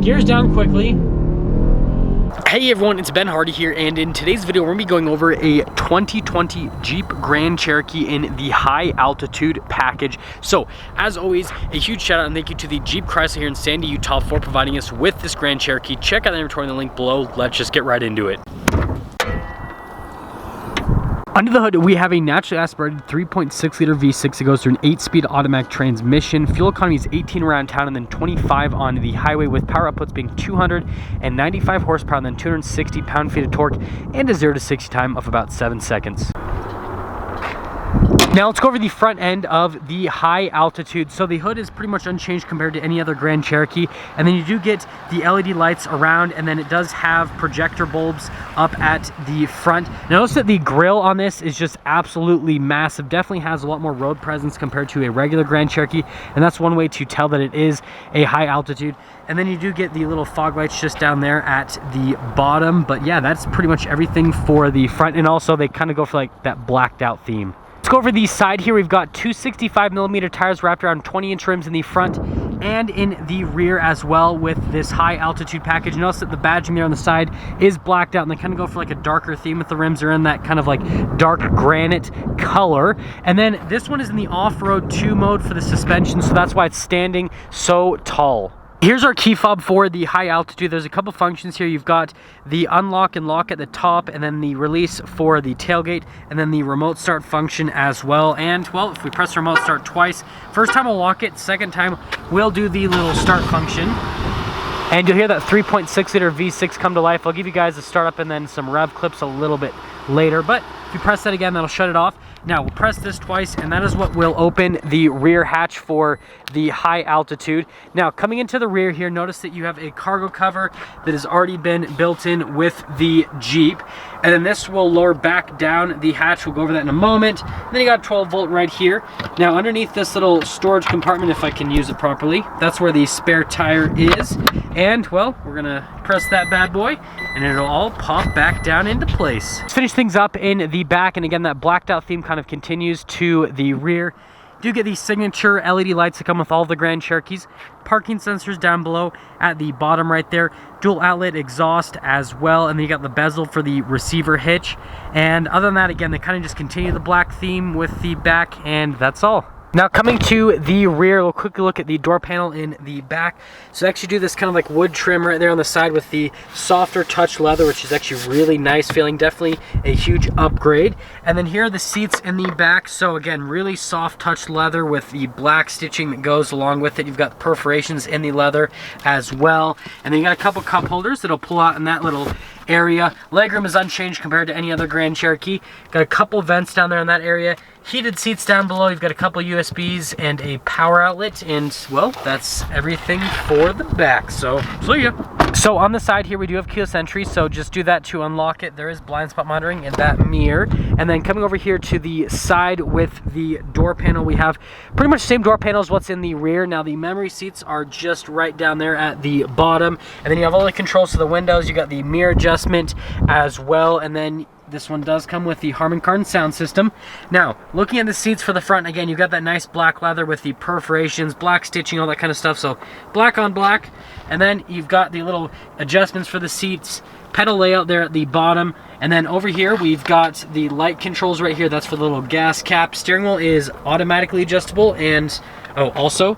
gears down quickly. Hey everyone, it's Ben Hardy here, and in today's video we're going to be going over a 2020 Jeep Grand Cherokee in the high altitude package. So as always, a huge shout out and thank you to the Jeep Chrysler here in Sandy, Utah for providing us with this Grand Cherokee. Check out the inventory in the link below. Let's just get right into it. Under the hood, we have a naturally aspirated 3.6 liter V6 that goes through an 8-speed automatic transmission. Fuel economy is 18 around town and then 25 on the highway, with power outputs being 295 horsepower and then 260 pound-feet of torque, and a 0 to 60 time of about 7 seconds. Now let's go over the front end of the high altitude. So the hood is pretty much unchanged compared to any other Grand Cherokee, and then you do get the LED lights around, and then it does have projector bulbs up at the front. Notice that the grille on this is just absolutely massive. Definitely has a lot more road presence compared to a regular Grand Cherokee, and that's one way to tell that it is a high altitude. And then you do get the little fog lights just down there at the bottom. But yeah, that's pretty much everything for the front, and also they kind of go for like that blacked out theme. Let's go over the side here. We've got two 65mm tires wrapped around 20-inch rims in the front and in the rear as well with this high altitude package. Notice that the badging there on the side is blacked out, and they kind of go for like a darker theme with the rims. Are in that kind of like dark granite color. And then this one is in the off-road 2 mode for the suspension, so that's why it's standing so tall. Here's our key fob for the high altitude. There's a couple functions here. You've got the unlock and lock at the top, and then the release for the tailgate, and then the remote start function as well. And well, if we press the remote start twice, first time we'll lock it, second time we'll do the little start function. And you'll hear that 3.6 liter V6 come to life. I'll give you guys a startup and then some rev clips a little bit later, but if you press that again, that'll shut it off. Now we'll press this twice, and that is what will open the rear hatch for the high altitude. Now coming into the rear here, notice that you have a cargo cover that has already been built in with the Jeep, and then this will lower back down the hatch. We'll go over that in a moment. And then you got a 12 volt right here. Now underneath this little storage compartment, if I can use it properly, that's where the spare tire is. And well, we're gonna press that bad boy and it'll all pop back down into place. Let's finish things up in the back, and again that blacked out theme kind of continues to the rear. You do get these signature LED lights that come with all the Grand Cherokees. Parking sensors down below at the bottom right there. Dual outlet exhaust as well, and then you got the bezel for the receiver hitch. And other than that, again, they kind of just continue the black theme with the back, and that's all. Now coming to the rear, we'll quickly look at the door panel in the back. So they actually do this kind of like wood trim right there on the side with the softer touch leather, which is actually really nice feeling, definitely a huge upgrade. And then here are the seats in the back. So again, really soft touch leather with the black stitching that goes along with it. You've got perforations in the leather as well. And then you got a couple cup holders that'll pull out in that little area. Legroom is unchanged compared to any other Grand Cherokee. Got a couple vents down there in that area. Heated seats down below. You've got a couple USBs and a power outlet, and well, that's everything for the back. So see ya. So on the side here, we do have keyless entry, so just do that to unlock it. There is blind spot monitoring in that mirror. And then coming over here to the side with the door panel, we have pretty much the same door panel as what's in the rear. Now the memory seats are just right down there at the bottom, and then you have all the controls to the windows. You got the mirror adjustment as well, and then this one does come with the Harman Kardon sound system. Now, looking at the seats for the front, again, you've got that nice black leather with the perforations, black stitching, all that kind of stuff. So black on black. And then you've got the little adjustments for the seats, pedal layout there at the bottom. And then over here, we've got the light controls right here. That's for the little gas cap. Steering wheel is automatically adjustable. And, oh, also,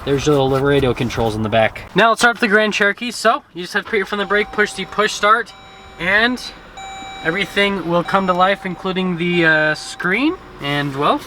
there's your little radio controls in the back. Now let's start with the Grand Cherokee. So you just have to put your foot on the brake, push the push start, and everything will come to life, including the screen, and well,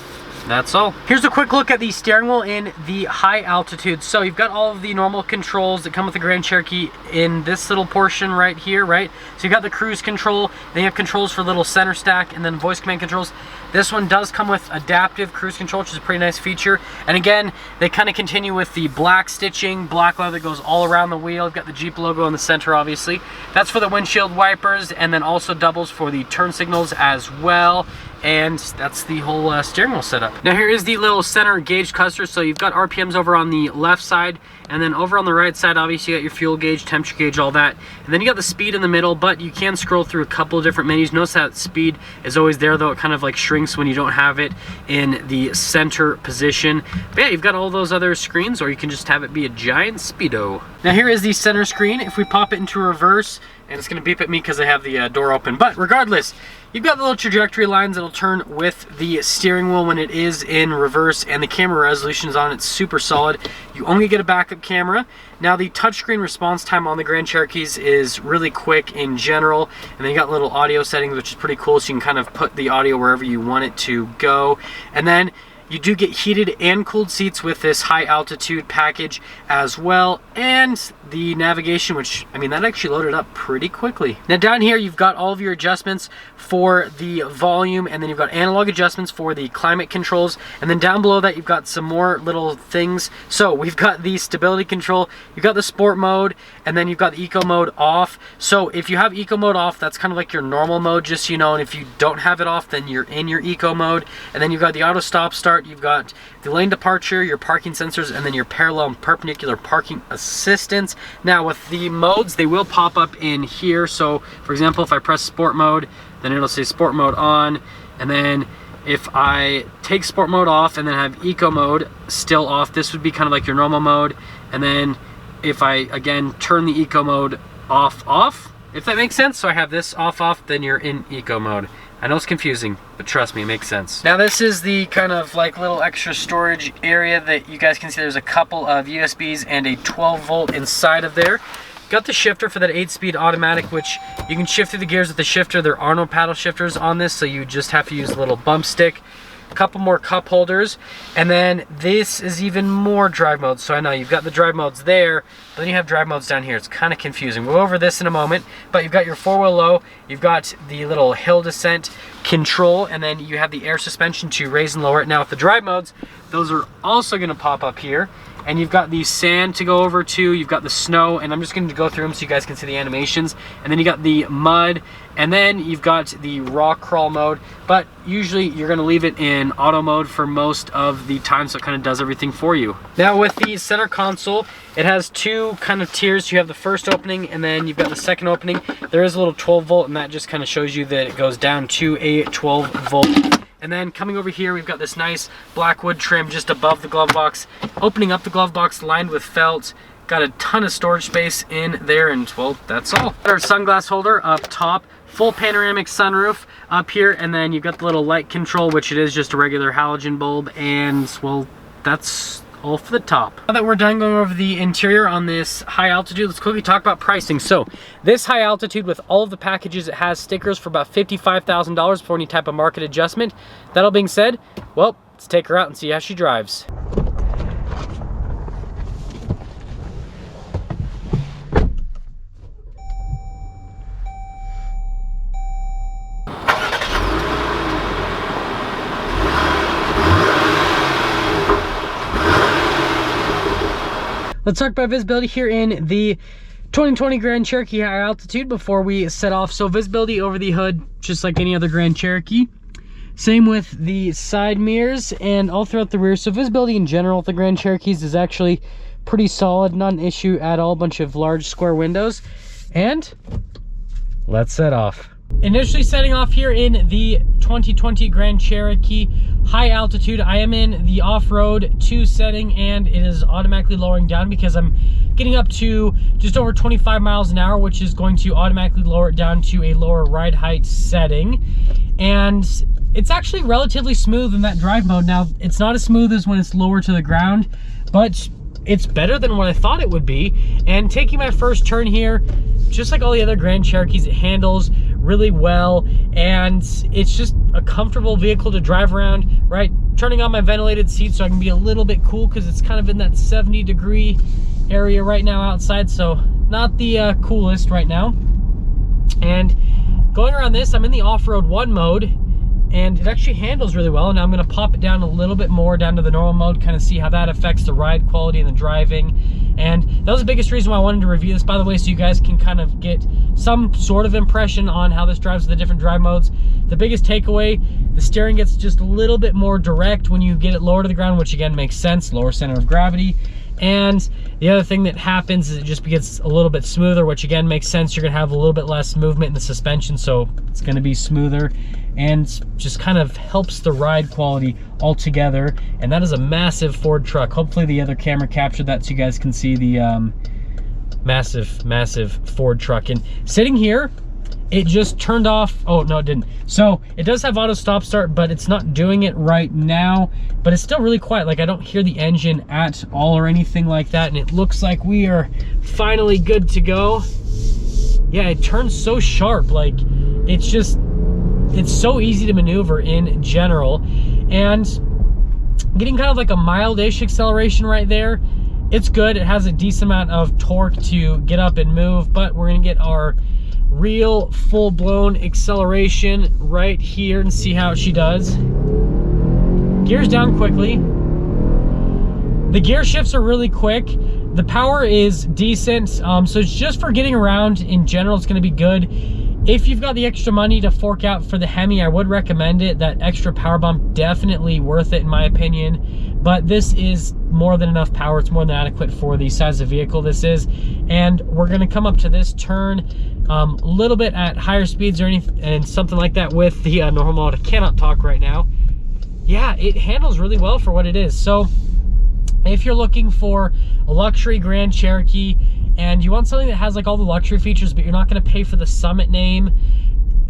that's all. Here's a quick look at the steering wheel in the high altitude. So you've got all of the normal controls that come with the Grand Cherokee in this little portion right here, right? So you've got the cruise control, then you have controls for little center stack, and then voice command controls. This one does come with adaptive cruise control, which is a pretty nice feature. And again, they kind of continue with the black stitching, black leather that goes all around the wheel. You've got the Jeep logo in the center, obviously. That's for the windshield wipers, and then also doubles for the turn signals as well. and that's the whole steering wheel setup. Now here is the little center gauge cluster. So you've got RPMs over on the left side, and then over on the right side, obviously you got your fuel gauge, temperature gauge, all that. And then you got the speed in the middle, but you can scroll through a couple of different menus. Notice that speed is always there, though it kind of like shrinks when you don't have it in the center position. But yeah, you've got all those other screens, or you can just have it be a giant speedo. Now here is the center screen. If we pop it into reverse, and it's gonna beep at me because I have the door open, but regardless, you've got the little trajectory lines that'll turn with the steering wheel when it is in reverse, and the camera resolution is on. It's super solid. You only get a backup camera. Now the touchscreen response time on the Grand Cherokees is really quick in general, and then you got little audio settings, which is pretty cool, so you can kind of put the audio wherever you want it to go. And then you do get heated and cooled seats with this high altitude package as well, and the navigation, which, I mean, that actually loaded up pretty quickly. Now down here, you've got all of your adjustments for the volume, and then you've got analog adjustments for the climate controls, and then down below that, you've got some more little things. So we've got the stability control, you've got the sport mode, and then you've got the eco mode off. So if you have eco mode off, that's kind of like your normal mode, just so you know, and if you don't have it off, then you're in your eco mode. And then you've got the auto stop start, you've got the lane departure, your parking sensors, and then your parallel and perpendicular parking assistance. Now with the modes, they will pop up in here. So for example, if I press sport mode, then it'll say sport mode on, and then if I take sport mode off and then have eco mode still off, this would be kind of like your normal mode. And then if I again turn the eco mode off, if that makes sense, so I have this off, then you're in eco mode. I know it's confusing, but trust me, it makes sense. Now this is the kind of like little extra storage area that you guys can see. There's a couple of USBs and a 12 volt inside of there. Got the shifter for that 8-speed automatic, which you can shift through the gears with the shifter. There are no paddle shifters on this, so you just have to use a little bump stick. A couple more cup holders, and then this is even more drive modes. So I know you've got the drive modes there, but then you have drive modes down here. It's kind of confusing. We'll go over this in a moment, but you've got your 4-wheel low, you've got the little hill descent control, and then you have the air suspension to raise and lower it. Now with the drive modes, those are also going to pop up here. And you've got the sand to go over to, you've got the snow, and I'm just going to go through them so you guys can see the animations. And then you got the mud, and then you've got the rock crawl mode, but usually you're going to leave it in auto mode for most of the time, so it kind of does everything for you. Now with the center console, it has two kind of tiers. You have the first opening, and then you've got the second opening. There is a little 12 volt, and that just kind of shows you that it goes down to a 12 volt. And then coming over here, we've got this nice black wood trim just above the glove box. Opening up the glove box, lined with felt. Got a ton of storage space in there, and well, that's all. Our sunglass holder up top. Full panoramic sunroof up here, and then you've got the little light control, which it is just a regular halogen bulb, and well, that's all for the top. Now that we're done going over the interior on this high altitude, let's quickly talk about pricing. So this high altitude, with all of the packages, it has stickers for about $55,000 before any type of market adjustment. That all being said, well, let's take her out and see how she drives. Let's talk about visibility here in the 2020 Grand Cherokee high altitude before we set off. So visibility over the hood, just like any other Grand Cherokee. Same with the side mirrors and all throughout the rear. So visibility in general with the Grand Cherokees is actually pretty solid, not an issue at all. Bunch of large square windows. And let's set off. Initially setting off here in the 2020 Grand Cherokee high altitude, I am in the off-road 2 setting, and it is automatically lowering down because I'm getting up to just over 25 miles an hour, which is going to automatically lower it down to a lower ride height setting. And it's actually relatively smooth in that drive mode. Now, it's not as smooth as when it's lower to the ground, but it's better than what I thought it would be. And taking my first turn here, just like all the other Grand Cherokees, it handles really well, and it's just a comfortable vehicle to drive around, right? Turning on my ventilated seats so I can be a little bit cool, because it's kind of in that 70-degree area right now outside, so not the coolest right now. And going around this, I'm in the off-road 1 mode, and it actually handles really well. And now I'm going to pop it down a little bit more down to the normal mode, kind of see how that affects the ride quality and the driving. And that was the biggest reason why I wanted to review this, by the way, so you guys can kind of get some sort of impression on how this drives with the different drive modes. The biggest takeaway, the steering gets just a little bit more direct when you get it lower to the ground, which again makes sense, lower center of gravity. And the other thing that happens is it just gets a little bit smoother, which again makes sense. You're gonna have a little bit less movement in the suspension, so it's gonna be smoother and just kind of helps the ride quality altogether. And that is a massive Ford truck. Hopefully the other camera captured that so you guys can see the massive Ford truck. And sitting here, it just turned off. Oh no, it didn't. So it does have auto stop start, but it's not doing it right now, but it's still really quiet. Like, I don't hear the engine at all or anything like that. And it looks like we are finally good to go. Yeah, it turns so sharp. Like, it's so easy to maneuver in general. And getting kind of like a mild-ish acceleration right there. It's good. It has a decent amount of torque to get up and move, but we're gonna get our real full-blown acceleration right here and see how she does. Gears down quickly. The gear shifts are really quick. The power is decent, so it's just for getting around in general. It's going to be good. If you've got the extra money to fork out for the Hemi, I would recommend it. That extra power bump, definitely worth it in my opinion. But this is more than enough power. It's more than adequate for the size of vehicle this is. And we're going to come up to this turn a little bit at higher speeds or anything, and something like that with the normal mode. I cannot talk right now. Yeah, it handles really well for what it is. So if you're looking for a luxury Grand Cherokee and you want something that has like all the luxury features, but you're not going to pay for the Summit name,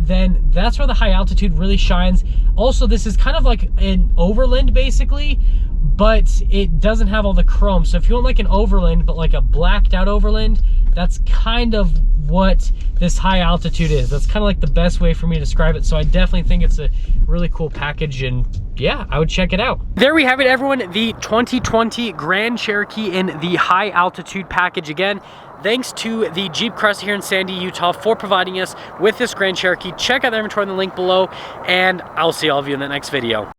then that's where the high altitude really shines. Also, this is kind of like an Overland basically, but it doesn't have all the chrome. So if you want like an Overland, but like a blacked out Overland, that's kind of what this high altitude is. That's kind of like the best way for me to describe it. So I definitely think it's a really cool package, and yeah, I would check it out. There we have it, everyone. The 2020 Grand Cherokee in the high altitude package. Again, thanks to the Jeep Crest here in Sandy, Utah for providing us with this Grand Cherokee. Check out their inventory in the link below, and I'll see all of you in the next video.